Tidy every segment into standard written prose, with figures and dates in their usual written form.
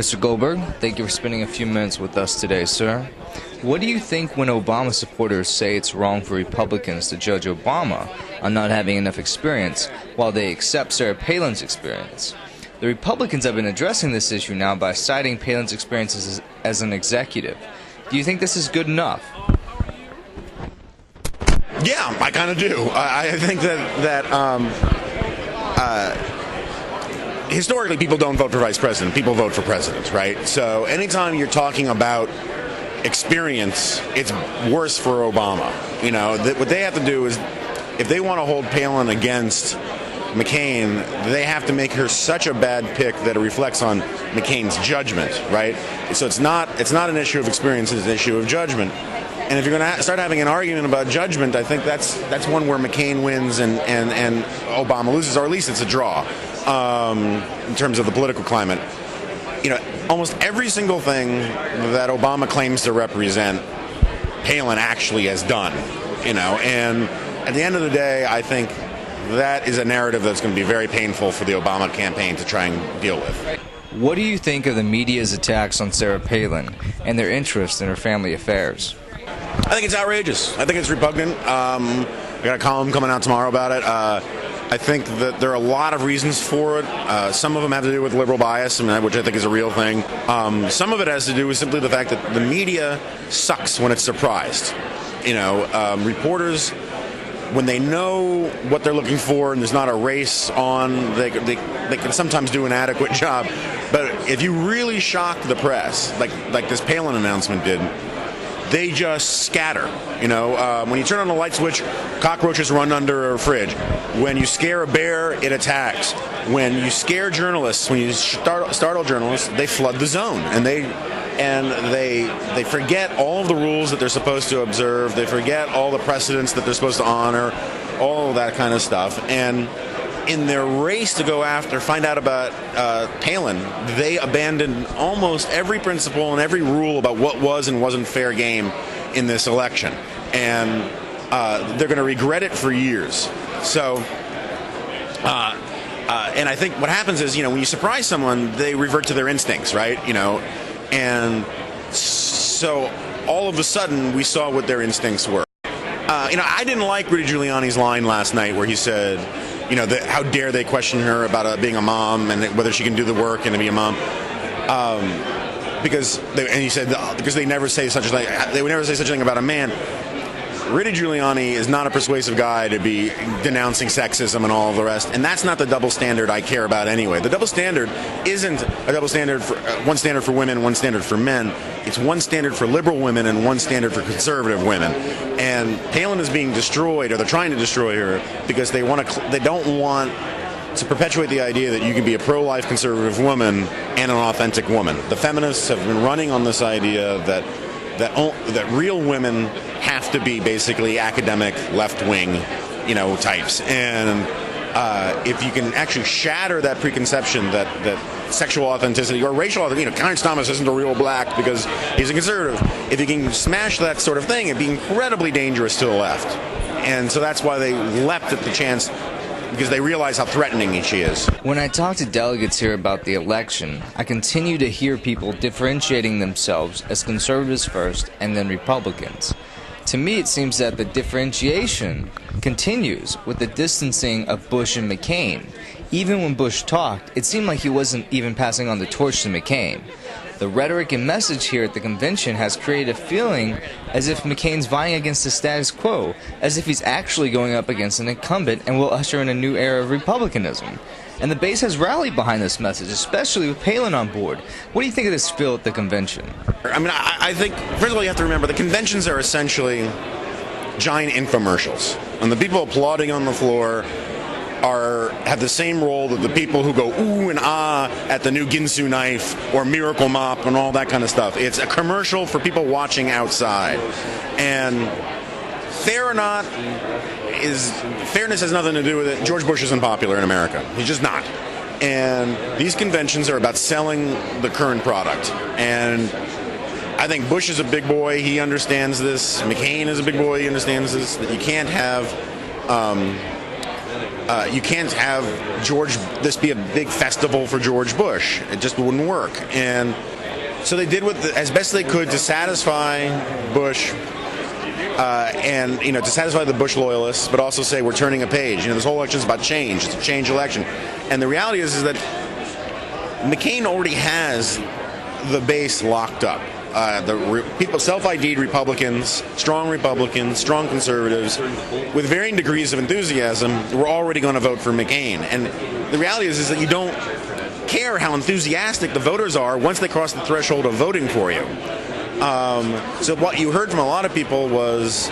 Mr. Goldberg, thank you for spending a few minutes with us today, sir. What do you think when Obama supporters say it's wrong for Republicans to judge Obama on not having enough experience while they accept Sarah Palin's experience? The Republicans have been addressing this issue now by citing Palin's experiences as an executive. Do you think this is good enough? Yeah, I kind of do. I think that historically people don't vote for vice president. People vote for president, right? So anytime you're talking about experience, it's worse for Obama. You know, what they have to do is, if they want to hold Palin against McCain, they have to make her such a bad pick that it reflects on McCain's judgment, right? So it's not an issue of experience, it's an issue of judgment. And if you're going to start having an argument about judgment, I think that's one where McCain wins and Obama loses, or at least it's a draw in terms of the political climate. You know, almost every single thing that Obama claims to represent, Palin actually has done. You know, and at the end of the day, I think that is a narrative that's going to be very painful for the Obama campaign to try and deal with. What do you think of the media's attacks on Sarah Palin and their interest in her family affairs? I think it's outrageous. I think it's repugnant. We got a column coming out tomorrow about it. I think that there are a lot of reasons for it. Some of them have to do with liberal bias, which I think is a real thing. Some of it has to do with simply the fact that the media sucks when it's surprised. You know, reporters, when they know what they're looking for and there's not a race on, they can sometimes do an adequate job. But if you really shock the press, like this Palin announcement did, they just scatter. You know, when you turn on a light switch, cockroaches run under a fridge. When you scare a bear, it attacks. When you scare journalists, when you startle journalists, they flood the zone, and they forget all of the rules that they're supposed to observe. They forget all the precedents that they're supposed to honor, all of that kind of stuff. And in their race to go after, find out about Palin, they abandoned almost every principle and every rule about what was and wasn't fair game in this election. And they're going to regret it for years. So, and I think what happens is, you know, when you surprise someone, they revert to their instincts, right? You know, and so all of a sudden we saw what their instincts were. You know, I didn't like Rudy Giuliani's line last night where he said, you know, how dare they question her about being a mom and whether she can do the work and to be a mom, because he said because they never say such a thing. They would never say such a thing about a man. Rudy Giuliani is not a persuasive guy to be denouncing sexism and all of the rest, and that's not the double standard I care about anyway. The double standard isn't a double standard for one standard for women, one standard for men. It's one standard for liberal women and one standard for conservative women. And Palin is being destroyed, or they're trying to destroy her, because they don't want to perpetuate the idea that you can be a pro-life conservative woman and an authentic woman. The feminists have been running on this idea that real women have to be basically academic left-wing, you know, types. And if you can actually shatter that preconception that sexual authenticity or racial authenticity, you know, Clarence Thomas isn't a real black because he's a conservative. If you can smash that sort of thing, it'd be incredibly dangerous to the left. And so that's why they leapt at the chance, because they realize how threatening she is. When I talk to delegates here about the election, I continue to hear people differentiating themselves as conservatives first and then Republicans. To me, it seems that the differentiation continues with the distancing of Bush and McCain. Even when Bush talked, it seemed like he wasn't even passing on the torch to McCain. The rhetoric and message here at the convention has created a feeling as if McCain's vying against the status quo, as if he's actually going up against an incumbent and will usher in a new era of Republicanism. And the base has rallied behind this message, especially with Palin on board. What do you think of this feel at the convention? I mean, I think, first of all, you have to remember, the conventions are essentially giant infomercials. And the people applauding on the floor have the same role that the people who go ooh and ah at the new Ginsu knife or Miracle Mop and all that kind of stuff. It's a commercial for people watching outside. And fair or not, fairness has nothing to do with it. George Bush isn't popular in America. He's just not. And these conventions are about selling the current product. And I think Bush is a big boy. He understands this. McCain is a big boy. He understands this. That you can't have You can't have this be a big festival for George Bush. It just wouldn't work. And so they did as best they could to satisfy Bush, and to satisfy the Bush loyalists, but also say we're turning a page. This whole election is about change. It's a change election. And the reality is that McCain already has the base locked up. People, self-ID'd Republicans, strong conservatives, with varying degrees of enthusiasm, were already going to vote for McCain. And the reality is that you don't care how enthusiastic the voters are once they cross the threshold of voting for you. So what you heard from a lot of people was,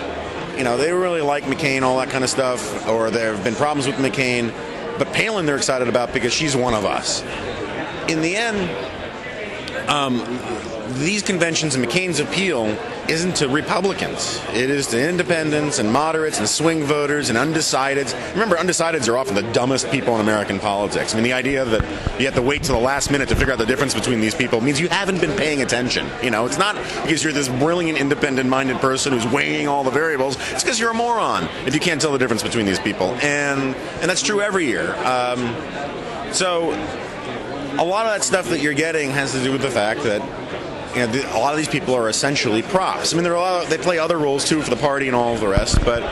they really like McCain, all that kind of stuff, or there have been problems with McCain, but Palin they're excited about because she's one of us. In the end, these conventions and McCain's appeal isn't to Republicans. It is to independents and moderates and swing voters and undecideds. Remember, undecideds are often the dumbest people in American politics. The idea that you have to wait till the last minute to figure out the difference between these people means you haven't been paying attention. It's not because you're this brilliant, independent-minded person who's weighing all the variables. It's because you're a moron if you can't tell the difference between these people. And that's true every year. So a lot of that stuff that you're getting has to do with the fact that a lot of these people are essentially props. They play other roles too for the party and all of the rest, but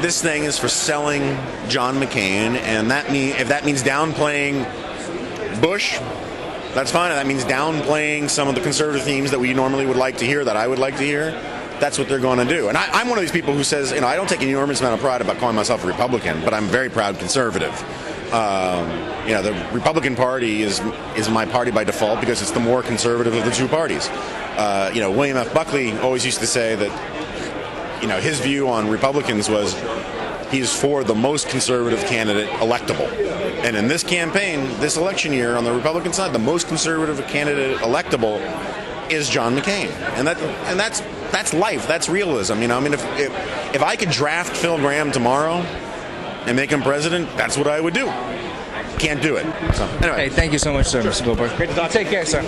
this thing is for selling John McCain, and if that means downplaying Bush, that's fine. If that means downplaying some of the conservative themes that we normally would like to hear, that I would like to hear, that's what they're going to do. And I'm one of these people who says, I don't take an enormous amount of pride about calling myself a Republican, but I'm a very proud conservative. The Republican Party is my party by default because it's the more conservative of the two parties. William F. Buckley always used to say that, his view on Republicans was he's for the most conservative candidate electable. And in this campaign, this election year, on the Republican side, the most conservative candidate electable is John McCain. And that's life. That's realism. If I could draft Phil Gramm tomorrow and make him president, that's what I would do. Can't do it. So, anyway. Hey, thank you so much, sir, Mr. Goldberg. Great to talk. Take care, sir.